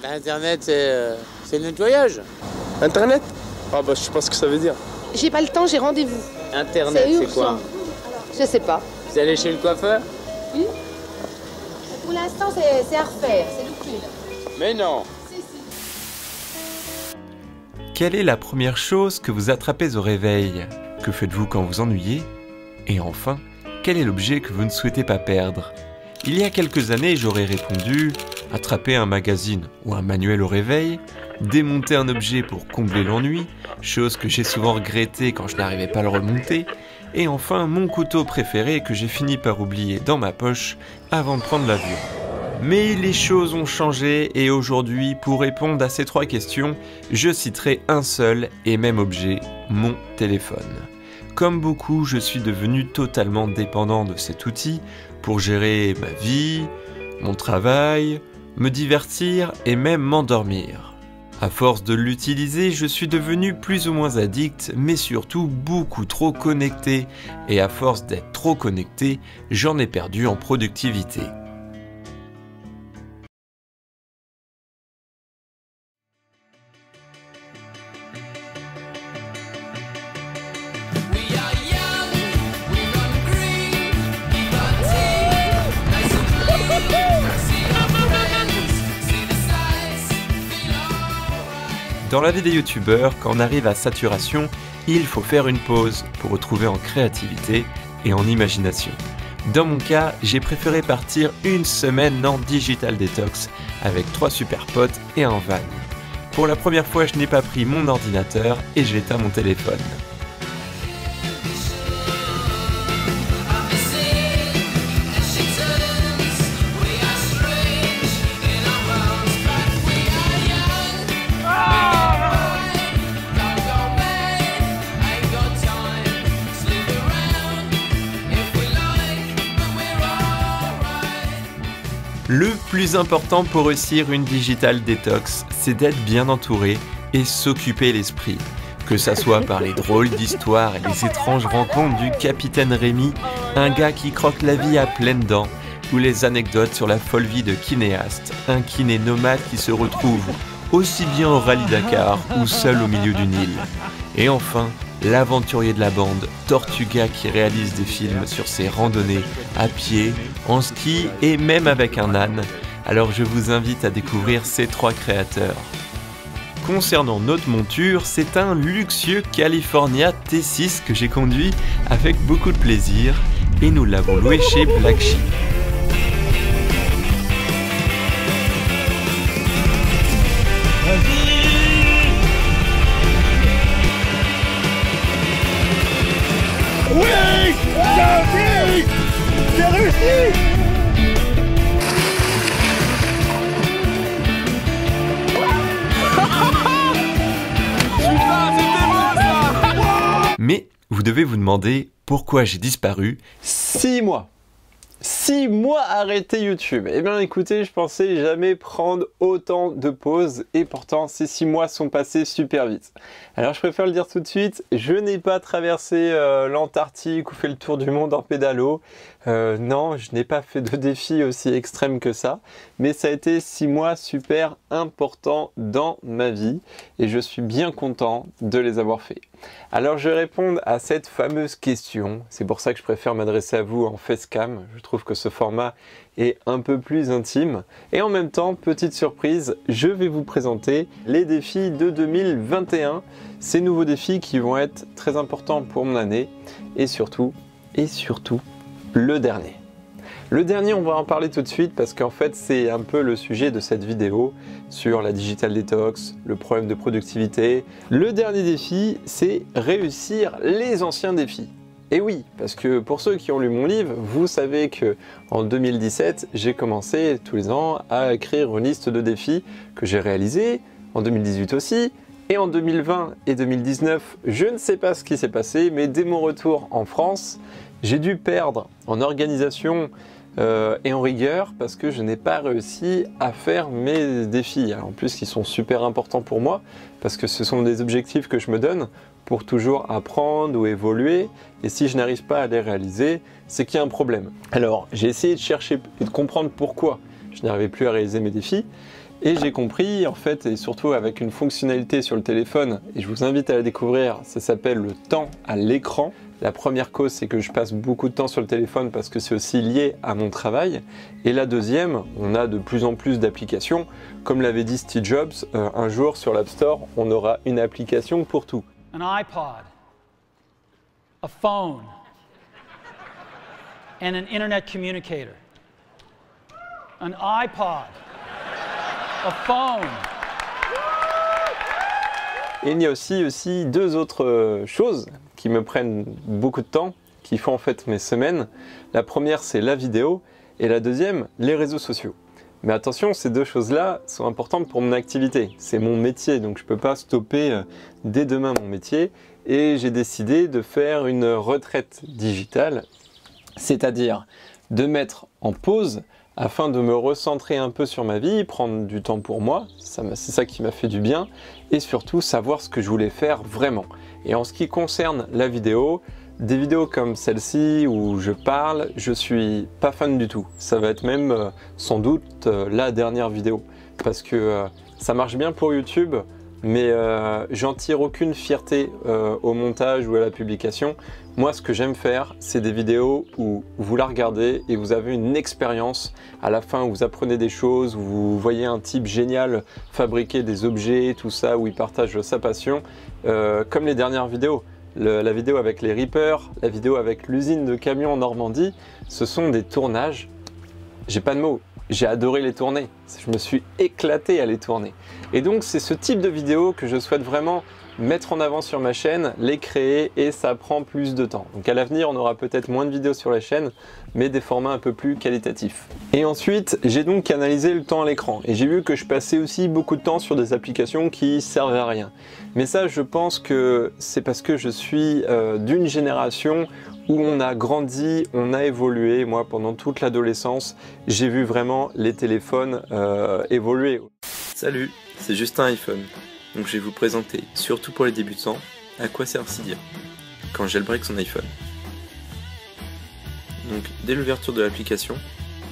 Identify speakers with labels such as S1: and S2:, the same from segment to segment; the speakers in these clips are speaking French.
S1: Internet, c'est le nettoyage.
S2: Internet? Ah bah je sais pas ce que ça veut dire.
S3: J'ai pas le temps, j'ai rendez-vous.
S1: Internet, c'est quoi?
S3: Je sais pas.
S1: Vous allez chez le coiffeur?
S3: Oui. Pour l'instant, c'est à refaire, c'est loupé.
S1: Mais non.
S4: Quelle est la première chose que vous attrapez au réveil? Que faites-vous quand vous ennuyez? Et enfin, quel est l'objet que vous ne souhaitez pas perdre? Il y a quelques années, j'aurais répondu attraper un magazine ou un manuel au réveil, démonter un objet pour combler l'ennui, chose que j'ai souvent regrettée quand je n'arrivais pas à le remonter, et enfin mon couteau préféré que j'ai fini par oublier dans ma poche avant de prendre l'avion. Mais les choses ont changé et aujourd'hui, pour répondre à ces trois questions, je citerai un seul et même objet, mon téléphone. Comme beaucoup, je suis devenu totalement dépendant de cet outil pour gérer ma vie, mon travail, me divertir et même m'endormir. À force de l'utiliser, je suis devenu plus ou moins addict, mais surtout beaucoup trop connecté. Et à force d'être trop connecté, j'en ai perdu en productivité. Dans la vie des youtubeurs, quand on arrive à saturation, il faut faire une pause pour retrouver en créativité et en imagination. Dans mon cas, j'ai préféré partir une semaine en digital detox avec 3 super potes et un van. Pour la première fois, je n'ai pas pris mon ordinateur et j'ai éteint mon téléphone. Le plus important pour réussir une digital detox, c'est d'être bien entouré et s'occuper l'esprit. Que ça soit par les drôles d'histoires et les étranges rencontres du capitaine Rémi, un gars qui croque la vie à pleines dents, ou les anecdotes sur la folle vie de Kinéaste, un kiné nomade qui se retrouve aussi bien au rallye Dakar ou seul au milieu du Nil. Et enfin, l'aventurier de la bande, Tortuga, qui réalise des films sur ses randonnées à pied, en ski et même avec un âne. Alors je vous invite à découvrir ces 3 créateurs. Concernant notre monture, c'est un luxueux California T6 que j'ai conduit avec beaucoup de plaisir et nous l'avons loué chez Black Sheep.
S2: Oui! J'ai réussi!
S4: Mais vous devez vous demander pourquoi j'ai disparu.
S5: 6 mois. 6 mois arrêté YouTube. Eh bien écoutez, je pensais jamais prendre autant de pauses et pourtant ces 6 mois sont passés super vite. Alors je préfère le dire tout de suite, je n'ai pas traversé l'Antarctique ou fait le tour du monde en pédalo. Non, je n'ai pas fait de défi aussi extrême que ça, mais ça a été 6 mois super importants dans ma vie et je suis bien content de les avoir faits. Alors je vais répondre à cette fameuse question, c'est pour ça que je préfère m'adresser à vous en facecam, je trouve que ce format est un peu plus intime. Et en même temps, petite surprise, je vais vous présenter les défis de 2021, ces nouveaux défis qui vont être très importants pour mon année et surtout, le dernier. Le dernier, on va en parler tout de suite parce qu'en fait, c'est un peu le sujet de cette vidéo sur la digital detox, le problème de productivité. Le dernier défi, c'est réussir les anciens défis. Et oui, parce que pour ceux qui ont lu mon livre, vous savez que en 2017, j'ai commencé tous les ans à écrire une liste de défis que j'ai réalisés, en 2018 aussi, et en 2020 et 2019, je ne sais pas ce qui s'est passé, mais dès mon retour en France, j'ai dû perdre en organisation et en rigueur parce que je n'ai pas réussi à faire mes défis. En plus, qui sont super importants pour moi parce que ce sont des objectifs que je me donne pour toujours apprendre ou évoluer. Et si je n'arrive pas à les réaliser, c'est qu'il y a un problème. Alors, j'ai essayé de chercher et de comprendre pourquoi je n'arrivais plus à réaliser mes défis. Et j'ai compris, en fait, et surtout avec une fonctionnalité sur le téléphone, et je vous invite à la découvrir, ça s'appelle le temps à l'écran. La première cause, c'est que je passe beaucoup de temps sur le téléphone parce que c'est aussi lié à mon travail. Et la deuxième, on a de plus en plus d'applications. Comme l'avait dit Steve Jobs, un jour sur l'App Store, on aura une application pour tout.
S6: An iPod, a phone, and an internet communicator. An iPod, a phone.
S5: Et il y a aussi deux autres choses qui me prennent beaucoup de temps, qui font en fait mes semaines. La première, c'est la vidéo, et la deuxième, les réseaux sociaux. Mais attention, ces deux choses-là sont importantes pour mon activité. C'est mon métier, donc je ne peux pas stopper dès demain mon métier. Et j'ai décidé de faire une retraite digitale, c'est-à-dire de mettre en pause afin de me recentrer un peu sur ma vie, prendre du temps pour moi, c'est ça qui m'a fait du bien, et surtout savoir ce que je voulais faire vraiment. Et en ce qui concerne la vidéo, des vidéos comme celle-ci où je parle, je suis pas fan du tout. Ça va être même sans doute la dernière vidéo, parce que ça marche bien pour YouTube, mais j'en tire aucune fierté au montage ou à la publication. Moi, ce que j'aime faire, c'est des vidéos où vous la regardez et vous avez une expérience. À la fin, vous apprenez des choses, vous voyez un type génial fabriquer des objets, tout ça, où il partage sa passion, comme les dernières vidéos. La vidéo avec les Reapers, la vidéo avec l'usine de camions en Normandie, ce sont des tournages. J'ai pas de mots. J'ai adoré les tourner, je me suis éclaté à les tourner. Et donc c'est ce type de vidéo que je souhaite vraiment mettre en avant sur ma chaîne, les créer, et ça prend plus de temps. Donc à l'avenir, on aura peut-être moins de vidéos sur la chaîne, mais des formats un peu plus qualitatifs. Et ensuite, j'ai donc analysé le temps à l'écran, et j'ai vu que je passais aussi beaucoup de temps sur des applications qui servaient à rien. Mais ça, je pense que c'est parce que je suis d'une génération où on a grandi, on a évolué. Moi, pendant toute l'adolescence, j'ai vu vraiment les téléphones évoluer.
S4: Salut, c'est Justin iPhone. Donc je vais vous présenter, surtout pour les débutants, à quoi sert Cydia quand jailbreak son iPhone. Donc dès l'ouverture de l'application,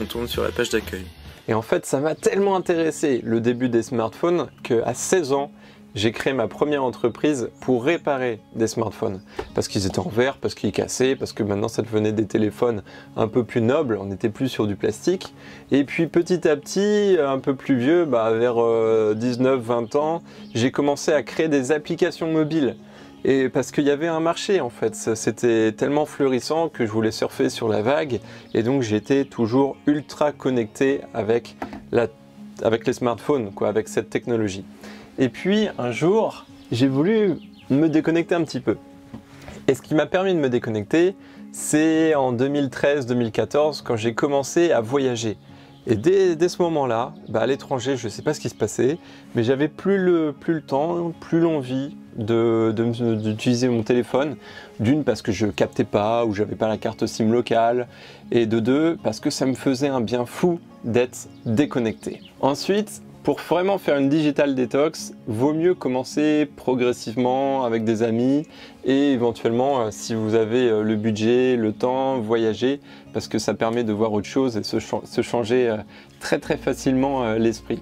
S4: on tourne sur la page d'accueil.
S5: Et en fait, ça m'a tellement intéressé le début des smartphones qu'à 16 ans, j'ai créé ma première entreprise pour réparer des smartphones. Parce qu'ils étaient en verre, parce qu'ils cassaient, parce que maintenant ça devenait des téléphones un peu plus nobles, on n'était plus sur du plastique. Et puis petit à petit, un peu plus vieux, vers 19-20 ans, j'ai commencé à créer des applications mobiles. Et parce qu'il y avait un marché en fait, c'était tellement fleurissant que je voulais surfer sur la vague. Et donc j'étais toujours ultra connecté avec les smartphones, avec cette technologie. Et puis un jour, j'ai voulu me déconnecter un petit peu. Et ce qui m'a permis de me déconnecter, c'est en 2013-2014 quand j'ai commencé à voyager. Et dès ce moment-là, à l'étranger, je ne sais pas ce qui se passait, mais j'avais plus le temps, plus l'envie d'utiliser mon téléphone. D'une, parce que je captais pas ou j'avais pas la carte SIM locale, et de deux, parce que ça me faisait un bien fou d'être déconnecté. Ensuite, pour vraiment faire une digital detox, vaut mieux commencer progressivement avec des amis et éventuellement, si vous avez le budget, le temps, voyager, parce que ça permet de voir autre chose et se changer très facilement l'esprit.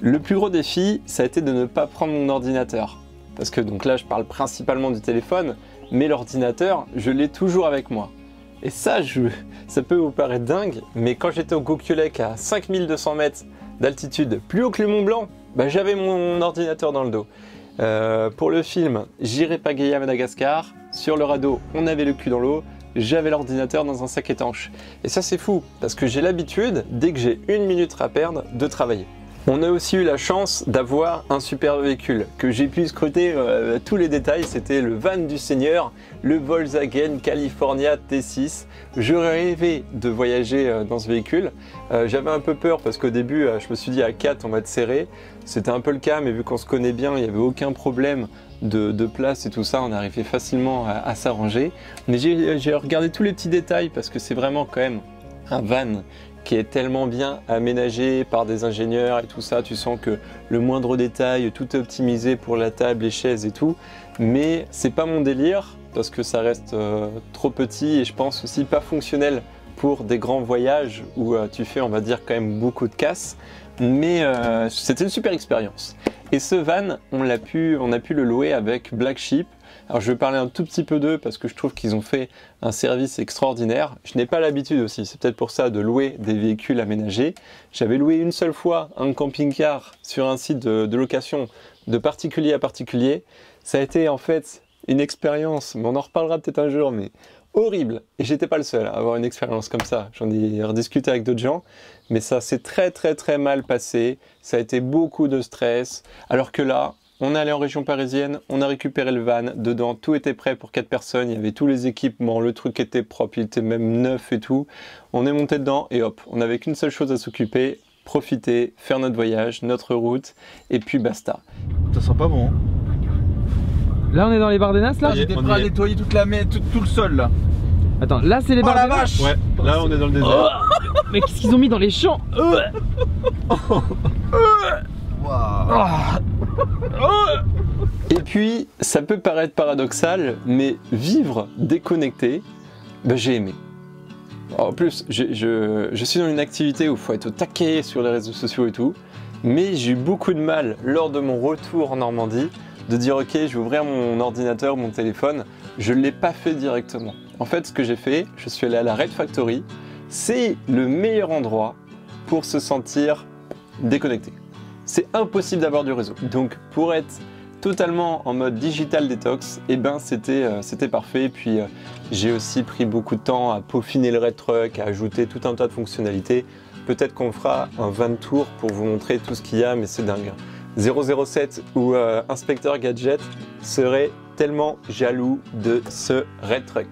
S5: Le plus gros défi, ça a été de ne pas prendre mon ordinateur. Parce que donc là, je parle principalement du téléphone, mais l'ordinateur, je l'ai toujours avec moi. Et ça peut vous paraître dingue, mais quand j'étais au Goguelec à 5200 mètres d'altitude, plus haut que le Mont Blanc, j'avais mon ordinateur dans le dos. Pour le film J'irai pagayer à Madagascar, sur le radeau, on avait le cul dans l'eau, j'avais l'ordinateur dans un sac étanche. Et ça c'est fou, parce que j'ai l'habitude, dès que j'ai une minute à perdre, de travailler. On a aussi eu la chance d'avoir un super véhicule que j'ai pu scruter tous les détails. C'était le van du Seigneur, le Volkswagen California T6. J'aurais rêvé de voyager dans ce véhicule. J'avais un peu peur parce qu'au début, je me suis dit à 4 on va être serré. C'était un peu le cas, mais vu qu'on se connaît bien, il n'y avait aucun problème de place et tout ça. On arrivait facilement à s'arranger. Mais j'ai regardé tous les petits détails parce que c'est vraiment quand même un van qui est tellement bien aménagé par des ingénieurs et tout ça, tu sens que le moindre détail, tout est optimisé pour la table, les chaises et tout, mais c'est pas mon délire parce que ça reste trop petit et je pense aussi pas fonctionnel pour des grands voyages où tu fais, on va dire, quand même beaucoup de casse. mais c'était une super expérience. Et ce van, on a pu le louer avec Black Sheep. Alors je vais parler un tout petit peu d'eux parce que je trouve qu'ils ont fait un service extraordinaire. Je n'ai pas l'habitude aussi, c'est peut-être pour ça, de louer des véhicules aménagés. J'avais loué une seule fois un camping-car sur un site de location de particulier à particulier. Ça a été en fait une expérience, mais on en reparlera peut-être un jour, mais horrible. Et j'étais pas le seul à avoir une expérience comme ça. J'en ai rediscuté avec d'autres gens, mais ça s'est très mal passé. Ça a été beaucoup de stress. Alors que là, on est allé en région parisienne, on a récupéré le van, dedans tout était prêt pour 4 personnes, il y avait tous les équipements, le truc était propre, il était même neuf et tout. On est monté dedans et hop, on n'avait qu'une seule chose à s'occuper, profiter, faire notre voyage, notre route, et puis basta.
S7: Ça sent pas bon. Hein.
S8: Là on est dans les Bardenas là.
S7: J'étais prêt à nettoyer toute tout le sol là.
S8: Attends, là c'est les Bardenas.
S7: Oh la vache. Ouais, là on est dans le désert.
S8: Oh mais qu'est-ce qu'ils ont mis dans les champs?
S5: Et puis, ça peut paraître paradoxal, mais vivre déconnecté, ben, j'ai aimé. En plus, je suis dans une activité où il faut être au taquet sur les réseaux sociaux et tout, mais j'ai eu beaucoup de mal lors de mon retour en Normandie de dire ok, je vais ouvrir mon ordinateur, mon téléphone. Je ne l'ai pas fait directement. En fait, ce que j'ai fait, je suis allé à la Red Factory. C'est le meilleur endroit pour se sentir déconnecté. C'est impossible d'avoir du réseau. Donc pour être totalement en mode digital detox, eh ben c'était parfait. Et puis j'ai aussi pris beaucoup de temps à peaufiner le Red Truck, à ajouter tout un tas de fonctionnalités. Peut-être qu'on fera un van tour pour vous montrer tout ce qu'il y a, mais c'est dingue. 007 ou Inspecteur Gadget serait tellement jaloux de ce Red Truck.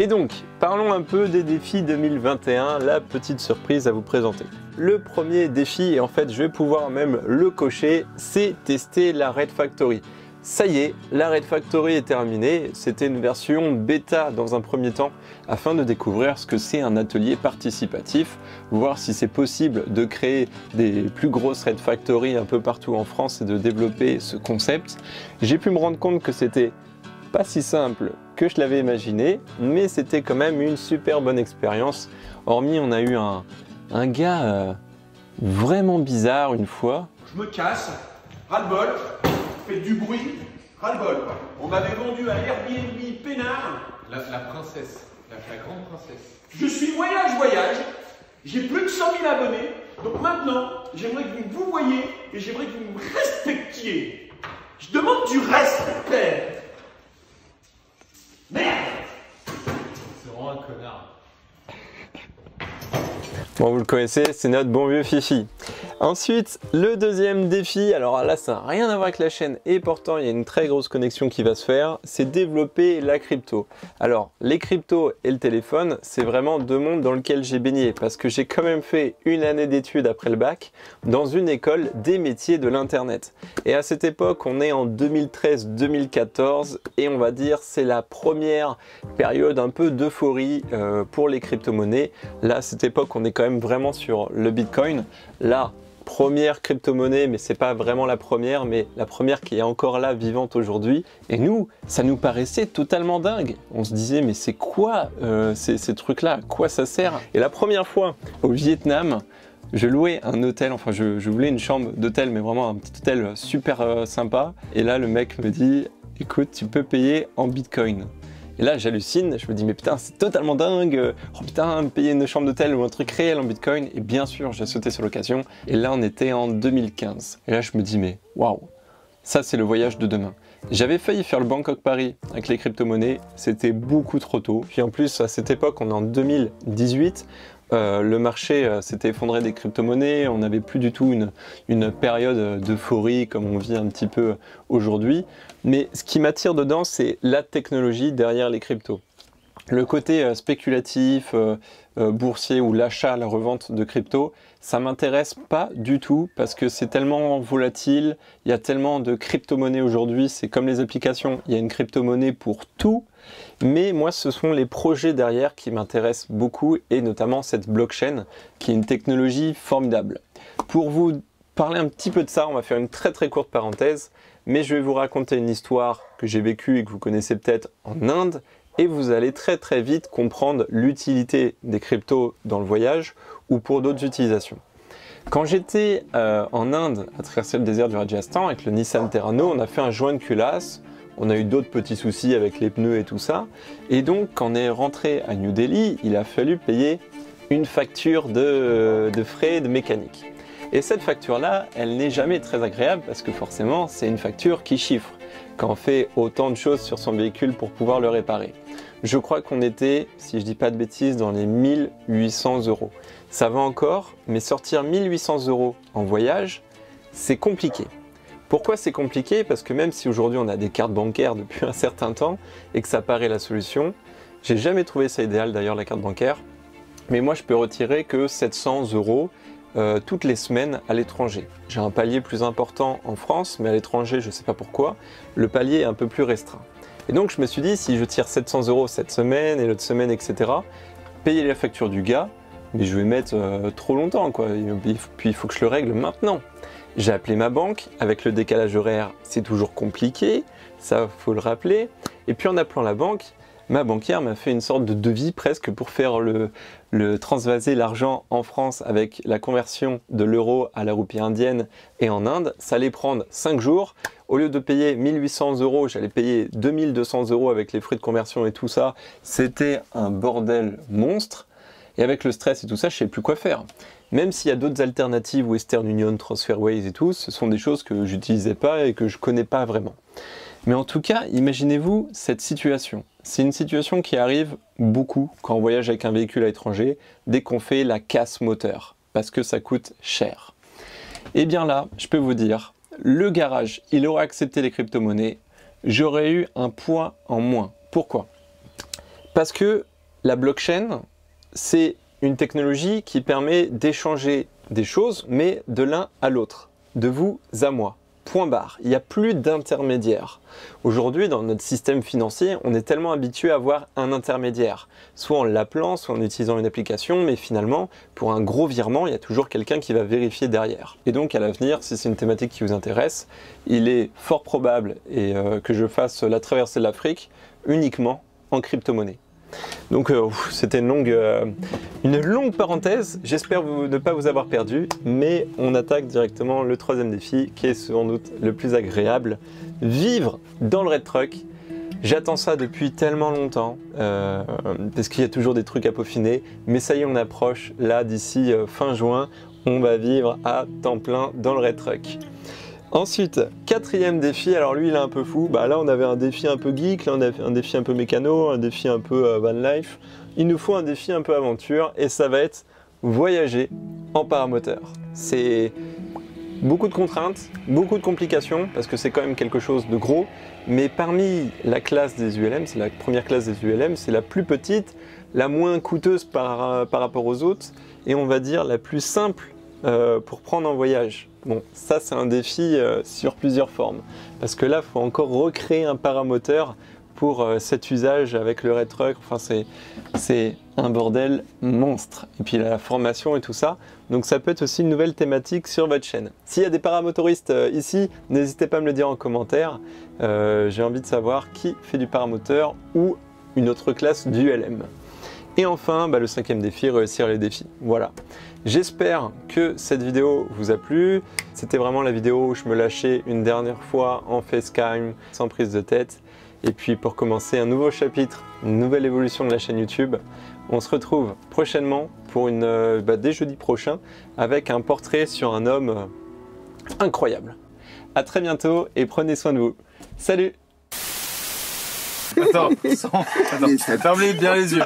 S5: Et donc, parlons un peu des défis 2021, la petite surprise à vous présenter. Le premier défi, et en fait je vais pouvoir même le cocher, c'est tester la Red Factory. Ça y est, la Red Factory est terminée, c'était une version bêta dans un premier temps, afin de découvrir ce que c'est un atelier participatif, voir si c'est possible de créer des plus grosses Red Factory un peu partout en France et de développer ce concept. J'ai pu me rendre compte que c'était pas si simple que je l'avais imaginé, mais c'était quand même une super bonne expérience. Hormis, on a eu un gars vraiment bizarre une fois.
S9: Je me casse, ras-le-bol, fais du bruit, ras-le-bol. On m'avait vendu à Airbnb peinard.
S10: La princesse, la grande princesse.
S9: Je suis voyage, j'ai plus de 100 000 abonnés, donc maintenant, j'aimerais que vous me voyiez et j'aimerais que vous me respectiez. Je demande du respect. Merde!
S10: C'est vraiment un connard.
S5: Bon, vous le connaissez, c'est notre bon vieux Fifi. Ensuite, le deuxième défi, alors là ça n'a rien à voir avec la chaîne et pourtant il y a une très grosse connexion qui va se faire, c'est développer la crypto. Alors les cryptos et le téléphone, c'est vraiment deux mondes dans lesquels j'ai baigné parce que j'ai quand même fait une année d'études après le bac dans une école des métiers de l'internet. Et à cette époque, on est en 2013-2014 et on va dire c'est la première période un peu d'euphorie pour les crypto-monnaies. Là, à cette époque, on est quand même vraiment sur le Bitcoin. Là, première crypto-monnaie, mais c'est pas vraiment la première, mais la première qui est encore là, vivante aujourd'hui. Et nous, ça nous paraissait totalement dingue. On se disait, mais c'est quoi ces trucs-là? À quoi ça sert? Et la première fois au Vietnam, je louais un hôtel, enfin je voulais une chambre d'hôtel, mais vraiment un petit hôtel super sympa. Et là, le mec me dit, écoute, tu peux payer en Bitcoin. Et là, j'hallucine, je me dis, mais putain, c'est totalement dingue. Oh putain, payer une chambre d'hôtel ou un truc réel en Bitcoin. Et bien sûr, j'ai sauté sur l'occasion. Et là, on était en 2015. Et là, je me dis, mais waouh, ça, c'est le voyage de demain. J'avais failli faire le Bangkok-Paris avec les crypto-monnaies. C'était beaucoup trop tôt. Puis en plus, à cette époque, on est en 2018. Le marché s'était effondré des crypto-monnaies, on n'avait plus du tout une période d'euphorie comme on vit un petit peu aujourd'hui. Mais ce qui m'attire dedans, c'est la technologie derrière les cryptos. Le côté spéculatif, boursier ou l'achat, la revente de crypto, ça m'intéresse pas du tout parce que c'est tellement volatile, il y a tellement de crypto-monnaies aujourd'hui, c'est comme les applications, il y a une crypto-monnaie pour tout. Mais moi, ce sont les projets derrière qui m'intéressent beaucoup et notamment cette blockchain qui est une technologie formidable. Pour vous parler un petit peu de ça, on va faire une très courte parenthèse, mais je vais vous raconter une histoire que j'ai vécue et que vous connaissez peut-être en Inde et vous allez très vite comprendre l'utilité des cryptos dans le voyage ou pour d'autres utilisations. Quand j'étais en Inde à traverser le désert du Rajasthan avec le Nissan Terrano, on a fait un joint de culasse. On a eu d'autres petits soucis avec les pneus et tout ça. Et donc, quand on est rentré à New Delhi, il a fallu payer une facture de frais de mécanique. Et cette facture-là, elle n'est jamais très agréable parce que forcément, c'est une facture qui chiffre quand on fait autant de choses sur son véhicule pour pouvoir le réparer. Je crois qu'on était, si je dis pas de bêtises, dans les 1800 €. Ça va encore, mais sortir 1800 € en voyage, c'est compliqué. Pourquoi c'est compliqué? Parce que même si aujourd'hui on a des cartes bancaires depuis un certain temps et que ça paraît la solution, j'ai jamais trouvé ça idéal d'ailleurs la carte bancaire, mais moi je peux retirer que 700 € toutes les semaines à l'étranger. J'ai un palier plus important en France, mais à l'étranger je ne sais pas pourquoi, le palier est un peu plus restreint. Et donc je me suis dit, si je tire 700 € cette semaine et l'autre semaine, etc., payer la facture du gars, mais je vais mettre trop longtemps, quoi. Puis il faut que je le règle maintenant. J'ai appelé ma banque, avec le décalage horaire, c'est toujours compliqué, ça faut le rappeler. Et puis en appelant la banque, ma banquière m'a fait une sorte de devis presque pour faire transvaser l'argent en France avec la conversion de l'euro à la roupie indienne et en Inde. Ça allait prendre 5 jours. Au lieu de payer 1800 €, j'allais payer 2200 € avec les frais de conversion et tout ça. C'était un bordel monstre. Et avec le stress et tout ça, je ne sais plus quoi faire. Même s'il y a d'autres alternatives, Western Union, Transferways et tout, ce sont des choses que j'utilisais pas et que je connais pas vraiment. Mais en tout cas, imaginez-vous cette situation. C'est une situation qui arrive beaucoup quand on voyage avec un véhicule à l'étranger, dès qu'on fait la casse moteur, parce que ça coûte cher. Et bien là, je peux vous dire, le garage, il aurait accepté les crypto-monnaies, j'aurais eu un poids en moins. Pourquoi? Parce que la blockchain, c'est une technologie qui permet d'échanger des choses, mais de l'un à l'autre, de vous à moi. Point barre. Il n'y a plus d'intermédiaire. Aujourd'hui, dans notre système financier, on est tellement habitué à avoir un intermédiaire, soit en l'appelant, soit en utilisant une application, mais finalement, pour un gros virement, il y a toujours quelqu'un qui va vérifier derrière. Et donc, à l'avenir, si c'est une thématique qui vous intéresse, il est fort probable que je fasse la traversée de l'Afrique uniquement en crypto-monnaie. Donc c'était une longue parenthèse, j'espère ne pas vous avoir perdu, mais on attaque directement le troisième défi qui est sans doute le plus agréable, vivre dans le Red Truck. J'attends ça depuis tellement longtemps, parce qu'il y a toujours des trucs à peaufiner, mais ça y est, on approche, là d'ici fin juin, on va vivre à temps plein dans le Red Truck. Ensuite, quatrième défi, alors lui il est un peu fou, là on avait un défi un peu geek, là on avait un défi un peu mécano, un défi un peu van life. Il nous faut un défi un peu aventure et ça va être voyager en paramoteur. C'est beaucoup de contraintes, beaucoup de complications parce que c'est quand même quelque chose de gros, mais parmi la classe des ULM, c'est la première classe des ULM, c'est la plus petite, la moins coûteuse par rapport aux autres et on va dire la plus simple pour prendre en voyage. Bon, ça c'est un défi sur plusieurs formes, parce que là il faut encore recréer un paramoteur pour cet usage avec le Red Truck, enfin c'est un bordel monstre. Et puis la formation et tout ça, donc ça peut être aussi une nouvelle thématique sur votre chaîne. S'il y a des paramotoristes ici, n'hésitez pas à me le dire en commentaire, j'ai envie de savoir qui fait du paramoteur ou une autre classe du LM. Et enfin, le cinquième défi, réussir les défis. Voilà. J'espère que cette vidéo vous a plu. C'était vraiment la vidéo où je me lâchais une dernière fois en facecam, sans prise de tête. Et puis pour commencer un nouveau chapitre, une nouvelle évolution de la chaîne YouTube, on se retrouve prochainement pour dès jeudi prochain avec un portrait sur un homme incroyable. À très bientôt et prenez soin de vous. Salut!
S7: Attends, fermez bien les yeux.